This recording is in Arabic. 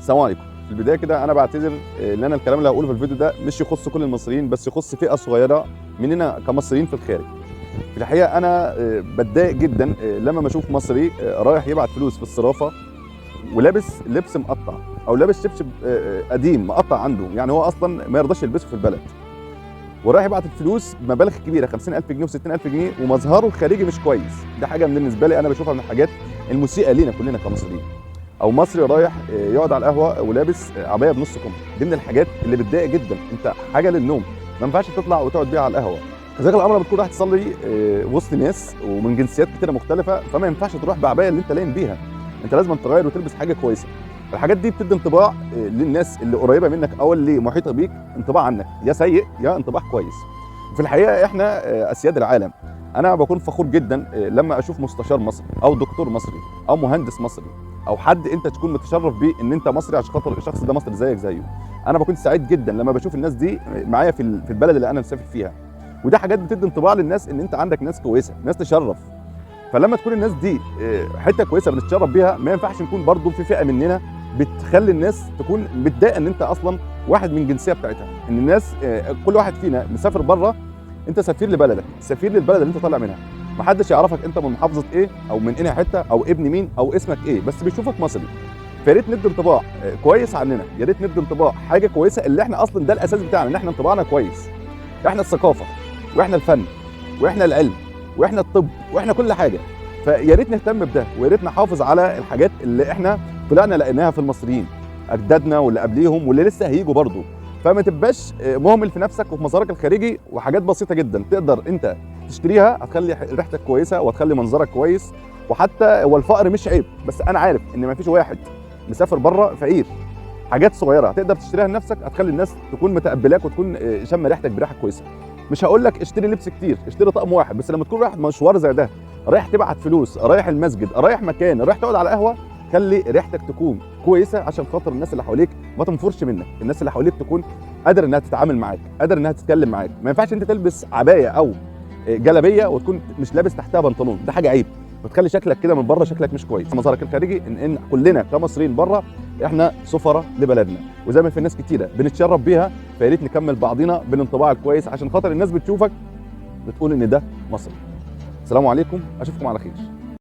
السلام عليكم. في البدايه كده انا بعتذر ان انا الكلام اللي هقوله في الفيديو ده مش يخص كل المصريين، بس يخص فئه صغيره مننا كمصريين في الخارج. في الحقيقه انا بتضايق جدا لما بشوف مصري رايح يبعت فلوس في الصرافه ولابس لبس مقطع او لابس شبشب قديم مقطع عنده، يعني هو اصلا ما يرضاش يلبسه في البلد، ورايح يبعت الفلوس بمبالغ كبيره 50,000 جنيه و60,000 جنيه ومظهره الخارجي مش كويس. ده حاجه بالنسبه لي انا بشوفها من الحاجات المسيئه لينا كلنا كمصريين. او مصري رايح يقعد على القهوه ولابس عبايه بنص كم، دي من الحاجات اللي بتضايق جدا. انت حاجه للنوم، ما ينفعش تطلع وتقعد بيها على القهوه. كذلك الامر بتكون رايح تصلي وسط ناس ومن جنسيات كتيره مختلفه، فما ينفعش تروح بعبايه اللي انت لاين بيها، انت لازم تغير وتلبس حاجه كويسه. الحاجات دي بتدي انطباع للناس اللي قريبه منك او اللي محيطه بيك، انطباع عنك يا سيء يا انطباع كويس. في الحقيقه احنا اسياد العالم. انا بكون فخور جدا لما اشوف مستشار مصري او دكتور مصري او مهندس مصري او حد انت تكون متشرف بيه ان انت مصري عشان خاطر الشخص ده مصري زيك زيه. انا بكون سعيد جدا لما بشوف الناس دي معايا في البلد اللي انا مسافر فيها، وده حاجات بتدي انطباع للناس ان انت عندك ناس كويسه، ناس تشرف. فلما تكون الناس دي حته كويسه بنتشرف بيها، ما ينفعش نكون برضو في فئه مننا بتخلي الناس تكون متضايقه ان انت اصلا واحد من الجنسيه بتاعتها. ان الناس كل واحد فينا مسافر بره، انت سفير لبلدك، سفير للبلد اللي انت طالع منها. محدش يعرفك انت من محافظه ايه او من انهي حته او ابن مين او اسمك ايه، بس بيشوفك مصري. فيا ريت ندي انطباع كويس عننا، يا ريت ندي انطباع حاجه كويسه، اللي احنا اصلا ده الاساس بتاعنا، ان احنا انطباعنا كويس. احنا الثقافه واحنا الفن واحنا العلم واحنا الطب واحنا كل حاجه. فيا ريت نهتم بده، ويا ريت نحافظ على الحاجات اللي احنا طلعنا لقيناها في المصريين، اجدادنا واللي قبليهم واللي لسه هيجوا برضه. فما تبقاش مهمل في نفسك وفي مظهرك الخارجي، وحاجات بسيطه جدا تقدر انت تشتريها هتخلي ريحتك كويسه وهتخلي منظرك كويس. وحتى هو الفقر مش عيب، بس انا عارف ان ما فيش واحد مسافر بره فقير. حاجات صغيره هتقدر تشتريها لنفسك هتخلي الناس تكون متقبلاك وتكون شم ريحتك بريحه كويسه. مش هقول لك اشتري لبس كتير، اشتري طقم واحد بس. لما تكون رايح مشوار زي ده، رايح تبعت فلوس، رايح المسجد، رايح مكان، رايح تقعد على قهوه، خلي ريحتك تكون كويسه عشان خاطر الناس اللي حواليك ما تنفرش منك. الناس اللي حواليك تكون قادره انها تتعامل معاك، قادره انها تتكلم معاك. ما ينفعش انت تلبس عبايه او جلابيه وتكون مش لابس تحتها بنطلون، ده حاجه عيب، وتخلي شكلك كده من بره شكلك مش كويس. مظهرك الخارجي ان كلنا كمصريين بره احنا سفراء لبلدنا، وزي ما في ناس كتيره بنتشرف بيها، فيا ريت نكمل بعضينا بالانطباع الكويس عشان خاطر الناس بتشوفك بتقول ان ده مصري. السلام عليكم، اشوفكم على خير.